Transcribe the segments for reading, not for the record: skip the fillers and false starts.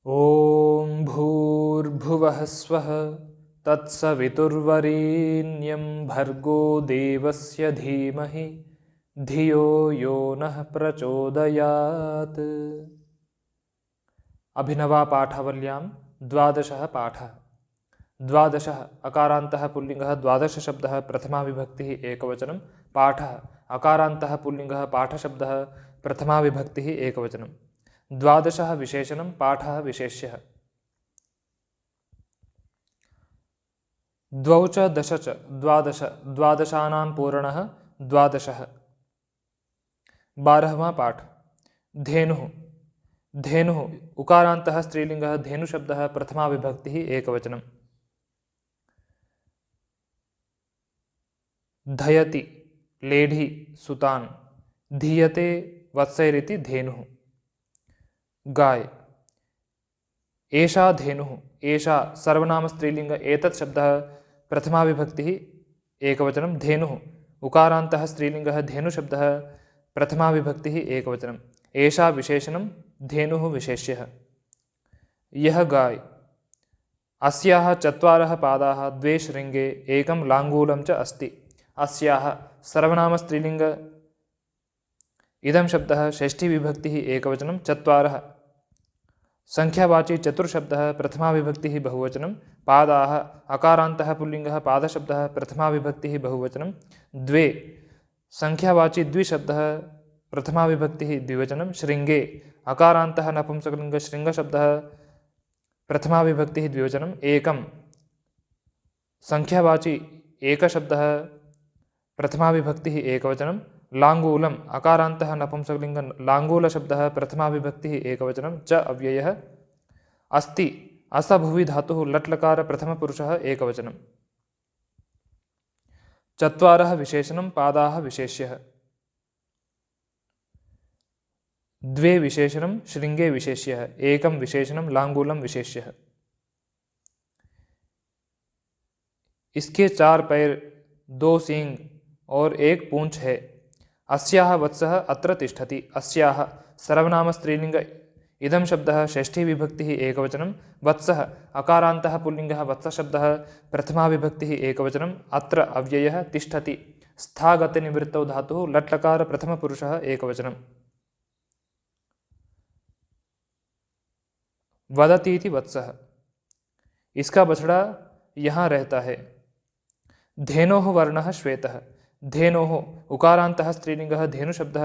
ॐ भूर्भुवः स्वः तत्सवितुर्वरेण्यं भर्गो देवस्य धीमहि धियो यो नः प्रचोदयात्। अभिनवा पाठावल्यां द्वादशः पाठः। द्वादशः अकारान्तः पुल्लिङ्गः द्वादशशब्दः प्रथमा विभक्तिः एकवचनं। पाठः अकारान्तः पुल्लिङ्गः पाठशब्दः प्रथमा विभक्तिः एकवचनं। द्वादशः विशेषणं पाठः विशेष्यः। द्वौ च दश च द्वादश द्वादशानां पूरणः द्वादशः। 12वां पाठ धेनुः। धेनुः उकारान्तः स्त्रीलिङ्गः धेनुशब्दः प्रथमा विभक्तिः एकवचनं। धयति लेढि सुतान् धीयते वत्सैरिति धेनुः। गाय एषा धेनुः एषा सर्वनाम स्त्रीलिङ्ग एतत् शब्दः प्रथमा विभक्तिः एकवचनं। धेनुः उकारान्तः स्त्रीलिङ्गः धेनुशब्दः प्रथमा विभक्तिः एकवचनं। एषा विशेषणं धेनुः विशेष्यः। यः गाय अस्याः चत्वारः पादाः द्वे शृङ्गे एकं लाङ्गूलं च अस्ति। अस्याः सर्वनाम स्त्रीलिङ्ग इदं शब्दः षष्ठी विभक्तिः एकवचनं। चत्वारः संख्यावाची चतुर्शब्दः प्रथमा विभक्तिः बहुवचनं। पादाः अकारान्तः पुल्लिङ्गः पादशब्दः प्रथमा विभक्तिः बहुवचनं। द्वे संख्यावाची द्विशब्दः प्रथमा विभक्तिः द्विवचनं। शृङ्गे अकारान्तः नपुंसकलिङ्ग शृङ्गशब्दः प्रथमा विभक्तिः द्विवचनं। एकं संख्यावाची एकशब्दः प्रथमा विभक्तिः एकवचनं। लाङ्गूलम् अकारान्तः नपुंसकलिङ्ग लाङ्गूलशब्दः प्रथमा विभक्तिः एकवचनं। च अव्ययः अस्ति असभुवि धातुः लट्लकार प्रथमपुरुषः एकवचनं। चत्वारः विशेषणं पादाः विशेष्यः। द्वे विशेषणं शृङ्गे विशेष्यः। एकं विशेषणं लाङ्गूलं विशेष्यः। इसके 4 पैर 2 सींग और 1 पूंछ है। अस्याः वत्सः अत्र तिष्ठति। अस्याः सर्वनाम स्त्रीलिङ्ग इदं शब्दः षष्ठी विभक्तिः एकवचनं। वत्सः अकारान्तः पुल्लिङ्गः वत्सशब्दः प्रथमा विभक्तिः एकवचनं। अत्र अव्ययः तिष्ठति स्थागतनिवृत्तौ धातुः लट्लकार प्रथमपुरुषः एकवचनं। वदतीति वत्सः इसका बछड़ा यहाँ रहता है। धेनोः वर्णः श्वेतः। धेनोः उकारान्तः स्त्रीलिङ्गः धेनुशब्दः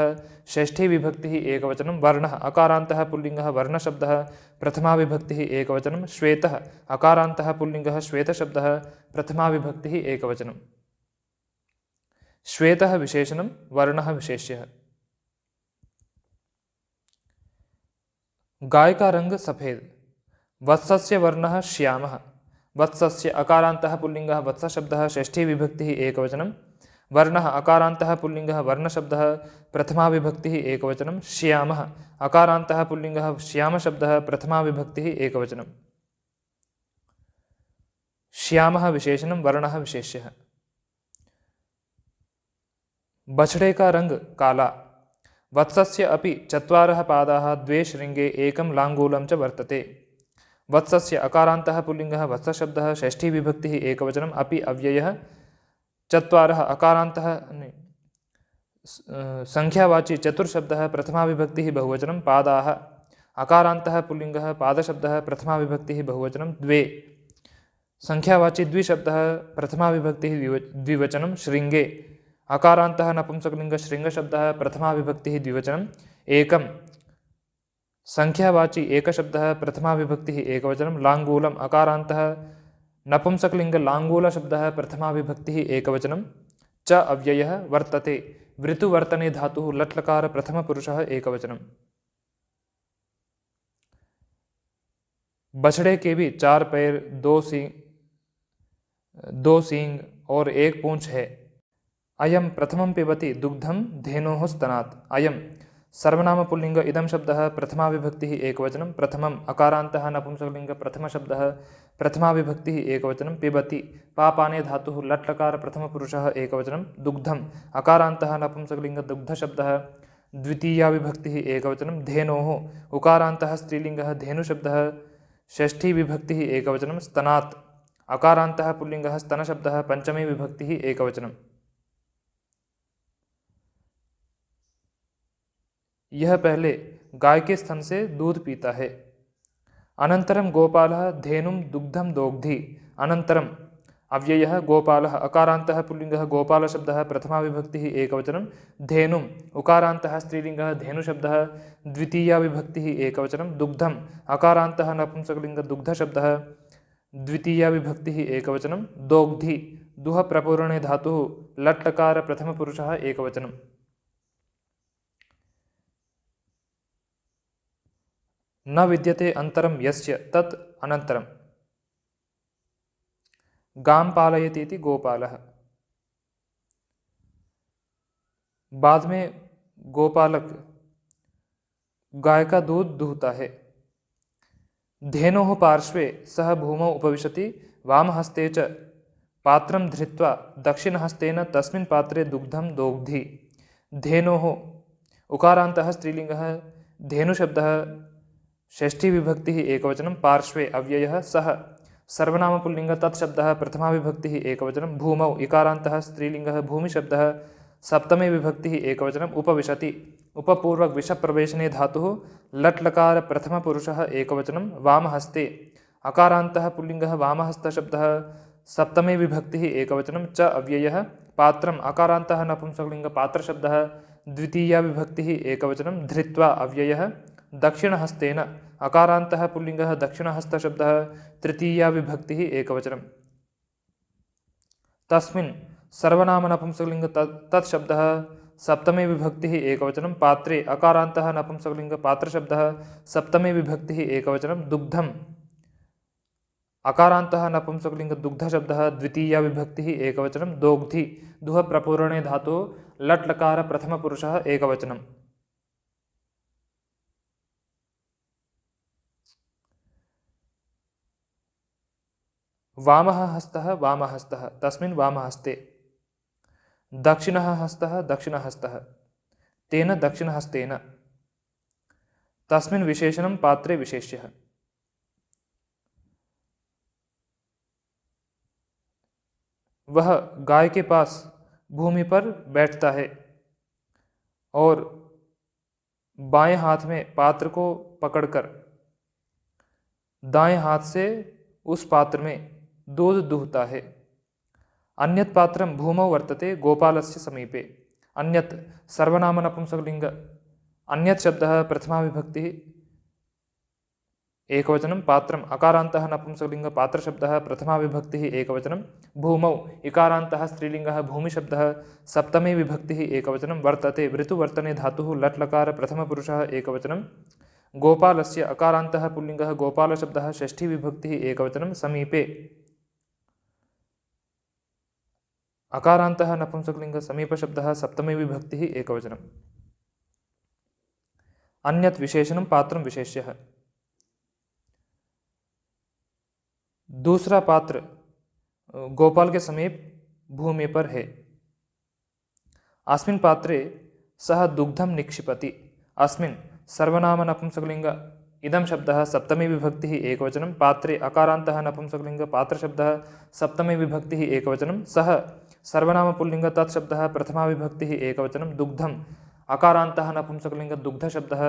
षष्ठी विभक्तिः एकवचनं। वर्णः अकारान्तः पुल्लिङ्गः वर्णशब्दः प्रथमा विभक्तिः एकवचनं। श्वेतः अकारान्तः पुल्लिङ्गः श्वेतशब्दः प्रथमा विभक्तिः एकवचनं। श्वेतः विशेषणं वर्णः विशेष्यः। गाय का रंग सफेद। वत्सस्य वर्णः श्यामः। वत्सस्य अकारान्तः पुल्लिङ्गः वत्सशब्दः षष्ठी विभक्तिः एकवचनं। वर्णः अकारान्तः पुल्लिङ्गः वर्णशब्दः प्रथमा विभक्तिः एकवचनं। श्यामः अकारान्तः पुल्लिङ्गः श्यामशब्दः प्रथमा विभक्तिः एकवचनं। श्यामः विशेषणं वर्णः विशेष्यः। बछड़े का रंग काला। वत्सस्य अपि 4 पादाः 2 शृङ्गे एकं लाङ्गूलं च वर्तते। वत्सस्य अकारान्तः पुल्लिङ्गः वत्सशब्दः षष्ठी विभक्तिः एकवचनम्। अपि अव्ययः 4 अकारान्तः संख्यावाची चतुर्शब्दः प्रथमा विभक्तिः बहुवचनं। पादाः अकारान्तः पुल्लिङ्गः पादशब्दः प्रथमा विभक्तिः बहुवचनं। द्वे संख्यावाची द्विशब्दः प्रथमा विभक्तिः द्विवचनं। शृङ्गे अकारान्तः नपुंसकलिङ्ग शृङ्गशब्दः प्रथमा विभक्तिः द्विवचनं। एकं संख्यावाची एकशब्दः प्रथमा विभक्तिः एकवचनं। लाङ्गूलम् अकारान्तः नपुंसकलिङ्ग लाङ्गूलशब्दः प्रथमा विभक्तिः एकवचनं। च अव्ययः वर्तते वृतुवर्तने धातुः लट्लकार प्रथमपुरुषः एकवचनं। बछड़े के भी 4 पैर 2 सींग और 1 पूंछ है। अयं प्रथमं पिबति दुग्धं धेनोः स्तनात्। अयं सर्वनाम पुल्लिङ्ग इदं शब्दः प्रथमा विभक्तिः एकवचनं। प्रथमम् अकारान्तः नपुंसकलिङ्ग प्रथमशब्दः प्रथमा विभक्तिः एकवचनं। पिबति पापाने धातुः लट्लकार प्रथमपुरुषः एकवचनं। दुग्धम् अकारान्तः नपुंसकलिङ्ग दुग्धशब्दः द्वितीया विभक्तिः एकवचनं धेनोः उकारान्तः स्त्रीलिङ्गः धेनुशब्दः षष्ठी विभक्तिः एकवचनं स्तनात् अकारान्तः पुल्लिङ्गः स्तनशब्दः पंचमी विभक्तिः एकवचनं। यह पहले गाय के स्तन से दूध पीता है। अनन्तरं गोपालः धेनुं दुग्धं दोग्धि। अनन्तरम् अव्ययः गोपालः अकारान्तः पुल्लिङ्गः गोपालशब्दः प्रथमा विभक्तिः एकवचनं धेनुम् उकारान्तः स्त्रीलिङ्गः धेनुशब्दः द्वितीया विभक्तिः एकवचनं दुग्धम् अकारान्तः नपुंसकलिङ्गः दुग्धशब्दः द्वितीया विभक्तिः एकवचनं दोग्धि दुह प्रपूरणे धातुः लट् लकार प्रथमपुरुषः एकवचनं। न विद्यते अंतरम यस्य तत् अनंतरम। गां पालयति इति गोपालः। बाद में गोपालक गाय का दूध दूहता है। धेनोः पार्श्वे सः भूमौ उपविशति वामहस्ते च पात्रं धृत्वा दक्षिणहस्तेन तस्मिन् पात्रे दुग्धं दोग्धि। धेनोः उकारान्तः स्त्रीलिङ्गः धेनुशब्दः षष्ठी विभक्तिः एकवचनं पार्श्वे अव्ययः सः सर्वनामपुल्लिङ्गः तत्शब्दः प्रथमा विभक्तिः एकवचनं भूमौ इकारान्तः स्त्रीलिङ्गः भूमिशब्दः सप्तमे विभक्तिः एकवचनम् उपविशति उपपूर्वक विषप्रवेशने धातुः लट् लकार प्रथमपुरुषः एकवचनं वामहस्ते अकारान्तः पुल्लिङ्गः वामहस्तशब्दः सप्तमे विभक्तिः एकवचनं च अव्ययः पात्रम् अकारान्तः नपुंसकलिङ्गः पात्रशब्दः द्वितीया विभक्तिः एकवचनं धृत्वा अव्ययः दक्षिणहस्तेन अकारान्तः पुल्लिङ्गः दक्षिणहस्तशब्दः तृतीया विभक्तिः एकवचनं तस्मिन् सर्वनाम नपुंसकलिङ्ग तत्शब्दः सप्तमे विभक्तिः एकवचनं पात्रे अकारान्तः नपुंसकलिङ्ग पात्रशब्दः सप्तमे विभक्तिः एकवचनं दुग्धम् अकारान्तः नपुंसकलिङ्ग दुग्धशब्दः द्वितीया विभक्तिः एकवचनं दोग्धि दुह प्रपूरणे धातुः लट् लकार प्रथमपुरुषः एकवचनं। वामः हस्तः वामहस्तः तस्मिन् वामहस्ते दक्षिणः हस्तः दक्षिणहस्तः तेन दक्षिणहस्तेन तस्मिन् विशेषणं पात्रे विशेष्यः। वह गाय के पास भूमि पर बैठता है और बाएं हाथ में पात्र को पकड़कर दाएं हाथ से उस पात्र में दूध दूहता है। अन्यत् पात्रं भूमौ वर्तते गोपालस्य समीपे। अन्यत् सर्वनाम नपुंसकलिङ्ग अन्यत् शब्दः प्रथमा विभक्तिः एकवचनं पात्रम् अकारान्तः नपुंसकलिङ्ग पात्रशब्दः प्रथमा विभक्तिः एकवचनं भूमौ इकारान्तः स्त्रीलिङ्गः भूमिशब्दः सप्तमे विभक्तिः एकवचनं वर्तते वृतुवर्तने धातुः लट् लकार प्रथमपुरुषः एकवचनं गोपालस्य अकारान्तः पुल्लिङ्गः गोपालशब्दः षष्ठी विभक्तिः एकवचनं समीपे अकारान्तः नपुंसकलिङ्ग समीपशब्दः सप्तमी विभक्तिः एकवचनम्। अन्यत् विशेषणं पात्रं विशेष्यः। दूसरा पात्र गोपाल के समीप भूमि पर है। अस्मिन् पात्रे सः दुग्धं निक्षिपति। अस्मिन् सर्वनाम नपुंसकलिङ्ग इदं शब्दः सप्तमी विभक्तिः एकवचनं पात्रे अकारान्तः नपुंसकलिङ्ग पात्रशब्दः सप्तमी विभक्तिः एकवचनं सः सर्वनाम पुल्लिङ्ग तत्शब्दः प्रथमा विभक्तिः एकवचनं दुग्धम् अकारान्तः नपुंसकलिङ्ग दुग्धशब्दः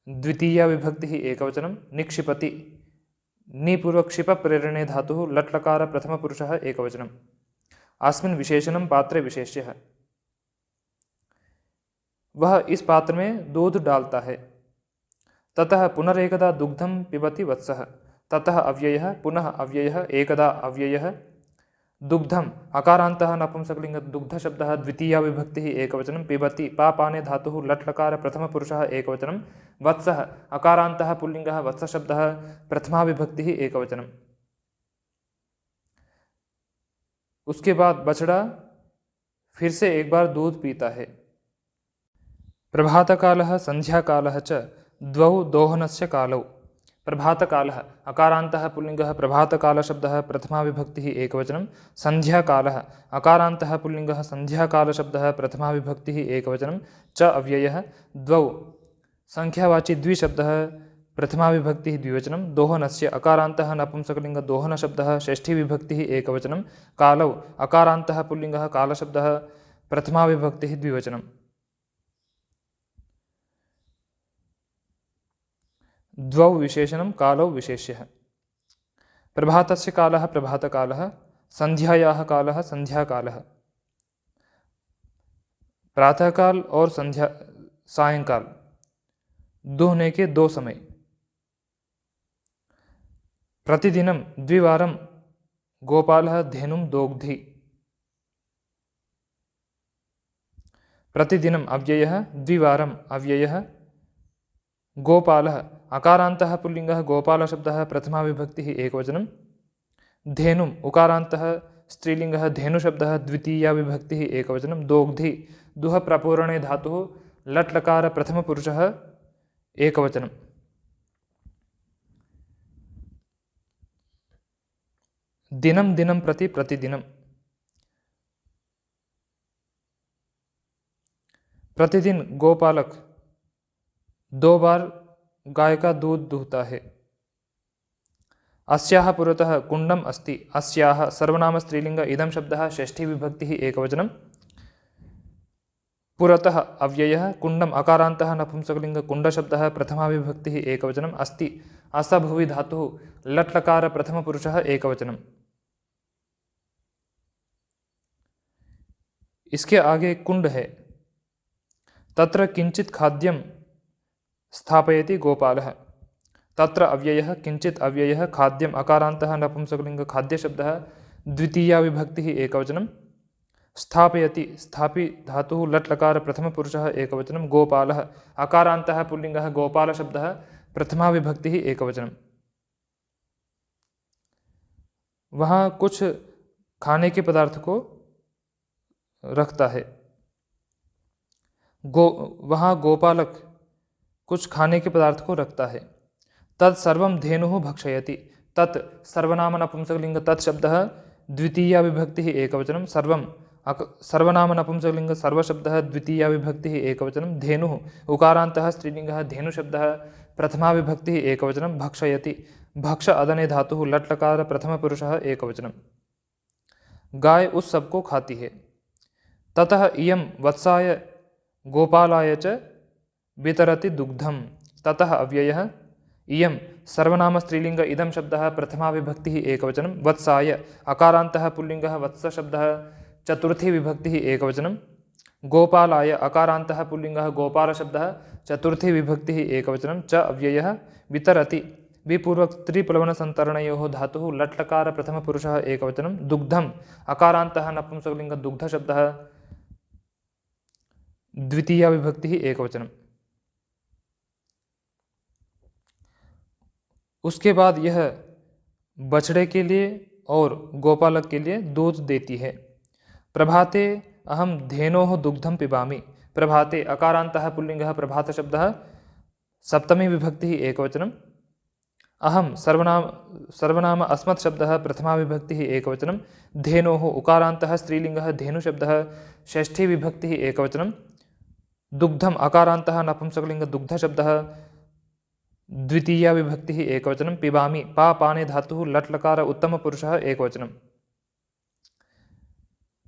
द्वितीया विभक्तिः एकवचनं निक्षिपति निपूर्वक क्षिप प्रेरणे धातुः लट् लकार प्रथमपुरुषः एकवचनम्। अस्मिन् विशेषणं पात्रे विशेष्यः। वह इस पात्र में दूध डालता है। ततः पुनरेकदा दुग्धं पिबति वत्सः। ततः अव्ययः पुनः अव्ययः एकदा अव्ययः दुग्धम् अकारान्तः नपुंसकलिङ्ग दुग्धशब्दः द्वितीया विभक्तिः एकवचनं पिबति पापाने धातुः लट् लकार प्रथमपुरुषः एकवचनं वत्सः अकारान्तः पुल्लिङ्गः वत्सशब्दः प्रथमा विभक्तिः एकवचनम्। उसके बाद बछड़ा फिर से एक बार दूध पीता है। प्रभातकालः संध्याकालः च द्वौ दोहनस्य कालौ। प्रभातकालः अकारान्तः पुल्लिङ्गः प्रभातकालशब्दः प्रथमा विभक्तिः एकवचनं। सन्ध्याकालः अकारान्तः पुल्लिङ्गः सन्ध्याकालशब्दः प्रथमा विभक्तिः एकवचनं। च अव्ययः द्वौ संख्यावाची द्विशब्दः प्रथमा विभक्तिः द्विवचनं। दोहनस्य अकारान्तः नपुंसकलिङ्ग दोहनशब्दः षष्ठी विभक्तिः एकवचनं। कालौ अकारान्तः पुल्लिङ्गः कालशब्दः प्रथमा विभक्तिः द्विवचनं। द्वौ विशेषणं कालौ विशेष्यः। प्रभातस्य कालः प्रभातकालः, संध्यायाः कालः संध्याकालः। प्रातःकाल और संध्या सायंकाल दोहने के दो समय। प्रतिदिनं द्विवारं गोपालः धेनुं दोग्धि। प्रतिदिनम् अव्ययः द्विवारम् अव्ययः। गोपालः अकारान्तः पुल्लिङ्गः गोपालशब्दः प्रथमा विभक्तिः एकवचनं। धेनुम् उकारान्तः स्त्रीलिङ्गः धेनुशब्दः द्वितीया विभक्तिः एकवचनं। दोग्धि दुह प्रपूरणे धातुः लट् लकार प्रथमपुरुषः एकवचनं। दिनं दिनं प्रति प्रतिदिनं। प्रतिदिन गोपालक 2 बार गाय का दूध दूहता है। अस्याः पुरतः कुण्डम् अस्ति। अस्याः सर्वनाम स्त्रीलिंग इदं शब्दः षष्ठी विभक्तिः एकवचनं। पुरतः अव्ययः कुण्डम् अकारान्तः नपुंसकलिंग कुण्डशब्दः प्रथमा विभक्तिः एकवचनम्। अस्ति असभुवि धातुः लट् लकार प्रथमपुरुषः एकवचनम्। इसके आगे कुण्ड है। तत्र किंचित खाद्यं स्थापयति गोपालः। तत्र अव्ययः किंचित अव्ययः खाद्यम् अकारान्तः नपुंसकलिंग खाद्यशब्दः द्वितीया विभक्तिः एकवचनं। स्थापयति स्थापि धातुः लट् लकार प्रथमपुरुषः एकवचनं। गोपालः अकारान्तः पुल्लिङ्गः गोपालशब्दः प्रथमा विभक्तिः एकवचनं। वहाँ कुछ खाने के पदार्थ को रखता है। वहाँ गोपालक कुछ खाने के पदार्थ को रखता है। तत् सर्वं धेनुः भक्षयति। तत् सर्वनाम नपुंसकलिंग तत् शब्दः द्वितीया विभक्तिः एकवचनं। सर्वनाम नपुंसकलिंग सर्वशब्दः द्वितीया विभक्तिः एकवचनं। धेनुः उकारान्तः स्त्रीलिंगः धेनुशब्दः प्रथमा विभक्तिः एकवचनं। भक्षयति भक्ष अदने धातुः लट् लकार प्रथमपुरुषः एकवचनं। गाय उस सबको खाती है। ततः इयं वत्साय गोपालाय च वितरति दुग्धं। ततः अव्ययः इयं सर्वनाम स्त्रीलिंग इदं शब्दः प्रथमा विभक्तिः एकवचनं। वत्साय अकारान्तः पुल्लिङ्गः वत्सशब्दः चतुर्थी विभक्तिः एकवचनं। गोपालाय अकारान्तः पुल्लिङ्गः गोपालशब्दः चतुर्थी विभक्तिः एकवचनं। च अव्ययः वितरति विपूर्वक त्रिप्लवनसन्तरणयोः धातुः लट् लकार प्रथमपुरुषः एकवचनं। दुग्धम् अकारान्तः नपुंसकलिंग दुग्धशब्दः द्वितीया विभक्तिः एकवचनं। उसके बाद यह बछड़े के लिए और गोपालक के लिए दूध देती है। प्रभाते अहम धेनोः दुग्धं पिबामि। प्रभाते अकारान्तः पुल्लिङ्गः प्रभातशब्दः सप्तमी विभक्तिः एकवचनं। अहम सर्वनाम अस्मत् शब्दः प्रथमा विभक्तिः एकवचनं। धेनोः उकारान्तः स्त्रीलिङ्गः धेनुशब्दः षष्ठी विभक्तिः एकवचनं। दुग्धम् अकारान्तः नपुंसकलिंग दुग्धशब्दः द्वितीया विभक्तिः एकवचनं। पिबामि पाने धातुः लट् लकार उत्तमपुरुषः एकवचनं।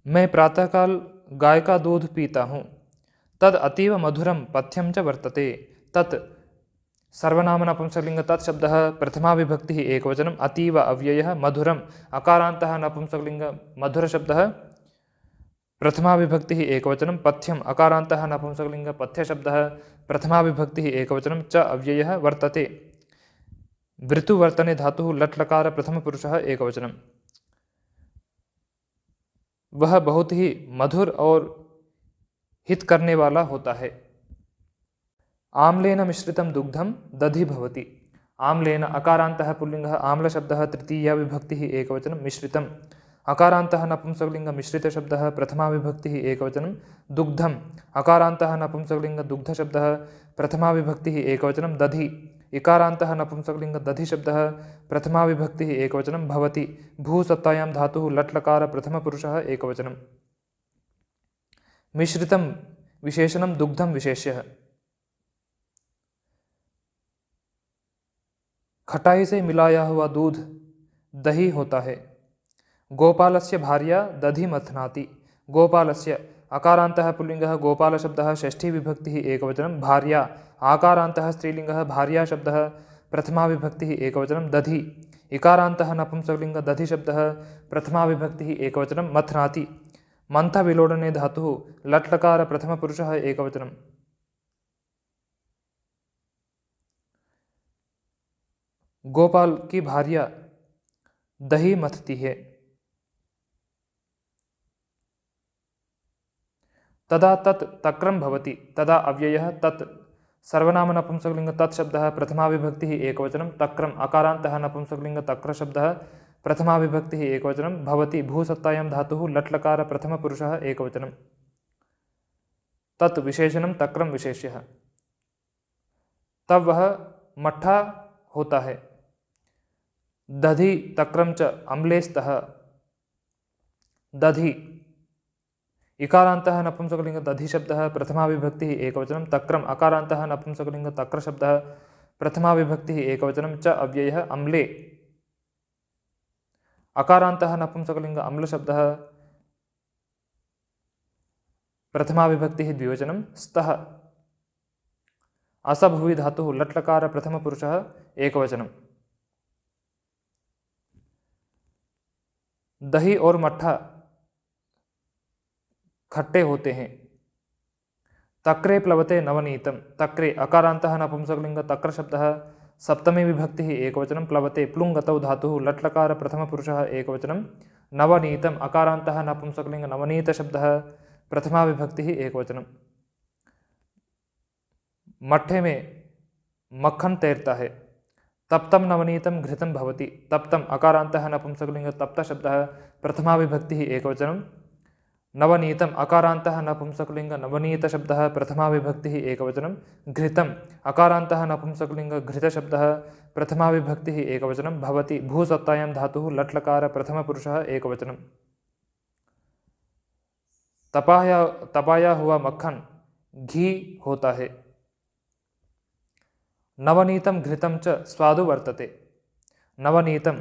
मैं प्रातःकाल गाय का दूध पीता हूँ। तद अतीव मधुरं पथ्यं च वर्तते। तत् सर्वनाम नपुंसकलिंग तत् शब्दः प्रथमा विभक्तिः एकवचनं। अतीव अव्ययः मधुरम् अकारान्तः नपुंसकलिंग मधुरशब्दः प्रथमा विभक्तिः एकवचनं। पथ्यम् अकारान्तः नपुंसकलिंग पथ्यशब्दः प्रथमा विभक्तिः एकवचनं। च अव्ययः वर्तते वृतुवर्तने धातुः लट् लकार प्रथमपुरुषः एकवचनं। वह बहुत ही मधुर और हित करने वाला होता है। आम्लेन मिश्रितं दुग्धं दधि भवति। आम्लेन अकारान्तः पुल्लिङ्गः आम्लशब्दः तृतीया विभक्तिः एकवचनं। मिश्रितम् अकारान्तः नपुंसकलिंग मिश्रितशब्दः प्रथमा विभक्तिः एकवचनं। दुग्धम् अकारान्तः नपुंसकलिंग दुग्धशब्दः प्रथमा विभक्तिः एकवचनं। दधि इकारान्तः नपुंसकलिंग दधि शब्दः प्रथमा विभक्तिः एकवचनं भवति। भूसत्तायां धातुः लट्लकार प्रथमपुरुषः एकवचनं। मिश्रितं विशेषणं दुग्धं विशेष्यः। खटाई से मिलाया हुआ दूध दही होता है। गोपालस्य भार्या दधि मथनाति। गोपालस्य अकारान्तः पुल्लिङ्गः गोपालशब्दः षष्ठी विभक्तिः एकवचनं भार्या आकारान्तः स्त्रीलिङ्गः भार्या शब्दः प्रथमा विभक्तिः एकवचनं दधि इकारान्तः नपुंसकलिङ्ग दधि शब्दः प्रथमा विभक्तिः एकवचनं मथनाति। मन्थविलोडने धातुः लट्लकार प्रथमपुरुषः एकवचनं। गोपाल की भार्या दही मथती है। तदा तत् तक्रम भवति। तदा अव्ययः तत् सर्वनाम नपुंसकलिंग तत् शब्दः प्रथमा विभक्तिः एकवचनं तक्रम अकारान्तः नपुंसकलिंग तक्र शब्दः प्रथमा विभक्तिः एकवचनं भवति। भूसत्तायां धातुः लट्लकार प्रथमपुरुषः एकवचनं। तत् विशेषणं तक्रम विशेष्यः। तब वह मट्ठा होता है। दधि तक्रम च अम्ले स्तः। दधि इकारान्तः नपुंसकलिंग दधि शब्दः प्रथमा विभक्तिः एकवचनं तक्रम अकारान्तः नपुंसकलिंग तक्र शब्दः प्रथमा विभक्तिः एकवचनं च अव्ययः अम्ले अकारान्तः नपुंसकलिंग अम्ल शब्दः प्रथमा विभक्तिः द्विवचनं स्तः। असभुवि धातुः लट्लकार प्रथमपुरुषः एकवचनं। दही और मट्ठा खट्टे होते हैं। तक्रे प्लवते नवनीतम। तक्रे अकारान्तः नपुंसकलिंग तक्र शब्दः सप्तमी विभक्तिः एकवचनं प्लवते प्लुङ्गतौ धातुः लट्लकार प्रथमपुरुषः एकवचनं। नवनीतम अकारान्तः नपुंसकलिंग नवनीत शब्दः प्रथमा विभक्तिः एकवचनं। मट्ठे में मक्खन तैरता है। तप्तं नवनीतं घृतं भवति। तप्तम् अकारान्तः नपुंसकलिंग तप्त शब्दः प्रथमा विभक्तिः एकवचनं। नवनीतम् अकारान्तः नपुंसकलिंग नवनीत शब्दः प्रथमा विभक्तिः एकवचनं। घृतम् अकारान्तः नपुंसकलिंग घृत शब्दः प्रथमा विभक्तिः एकवचनं भवति। भूसत्तायां धातुः लट्लकार प्रथमपुरुषः एकवचनं। तपाया हुआ मक्खन घी होता है। नवनीतं घृतं च स्वादु वर्तते। नवनीतम्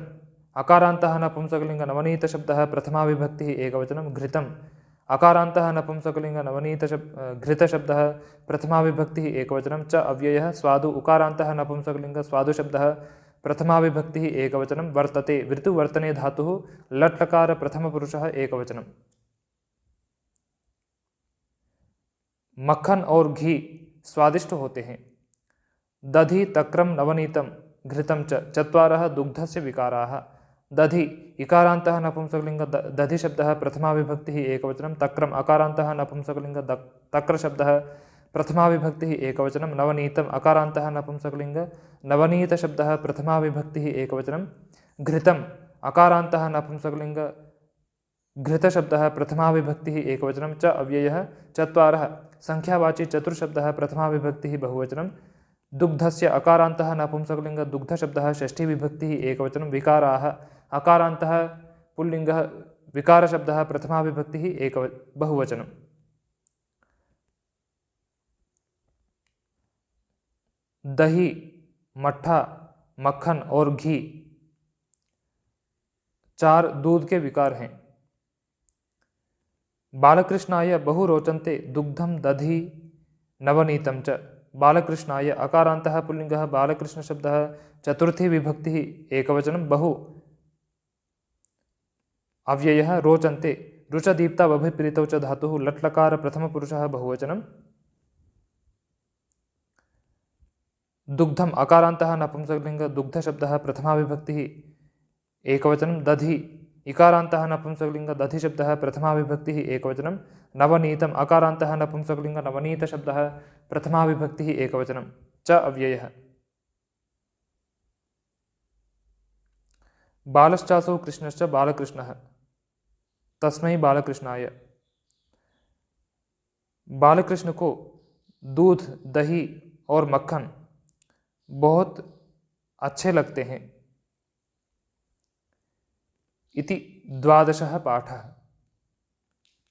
अकारान्तः नपुंसकलिंग नवनीत शब्दः प्रथमा विभक्तिः एकवचनं। घृतम् अकारान्तः नपुंसकलिंग नवनीत घृत शब्दः प्रथमा विभक्तिः एकवचनं च अव्ययः स्वादु उकारान्तः नपुंसकलिंग स्वादु शब्दः प्रथमा विभक्तिः एकवचनं वर्तते। वृत्तुवर्तने धातुः लट्लकार प्रथमपुरुषः एकवचनं। मक्खन और घी स्वादिष्ट होते हैं। दधि तक्रम नवनीतम घृतं च चत्वारः दुग्धस्य विकाराः। दधि इकारान्तः नपुंसकलिंग दधि शब्दः प्रथमा विभक्तिः एकवचनं। तक्रम अकारान्तः नपुंसकलिंग तक्र शब्दः प्रथमा विभक्तिः एकवचनं। नवनीतम अकारान्तः नपुंसकलिंग नवनीत शब्दः प्रथमा विभक्तिः एकवचनं। घृतम् अकारान्तः नपुंसकलिंग घृत शब्दः प्रथमा विभक्तिः एकवचनं च अव्ययः चत्वारः संख्यावाची चतुर्शब्दः प्रथमा विभक्तिः बहुवचनं। दुग्धस्य अकारान्तः नपुंसकलिंग दुग्ध शब्दः षष्ठी विभक्तिः एकवचनं। विकाराः अकारान्तः पुल्लिंगः विकार शब्दः प्रथमा विभक्तिः बहुवचनं। दही मट्ठा मक्खन और घी चार दूध के विकार हैं। बालकृष्णाय बहु रोचन्ते दुग्धम दधि नवनीतं च। बालकृष्णाय अकारान्तः पुल्लिंगः बालकृष्ण शब्दः चतुर्थी विभक्तिः एकवचनं बहु अव्ययः रोचन्ते रुचदीप्ता वभिप्रीतौ च धातुः लट्लकार प्रथमपुरुषः बहुवचनं। दुग्धम अकारान्तः नपुंसकलिंग दुग्ध शब्दः प्रथमा विभक्तिः एकवचनं। दधि इकारान्तः नपुंसकलिंग दधि शब्दः प्रथमा विभक्तिः एकवचनं। नवनीतम अकारान्तः नपुंसकलिंग नवनीत शब्दः प्रथमा विभक्तिः एकवचनं च अव्ययः। बालश्चासौ कृष्णश्च बालकृष्णः तस्मै बालकृष्णाय। बालकृष्ण को दूध दही और मक्खन बहुत अच्छे लगते हैं। इति द्वादशः पाठः।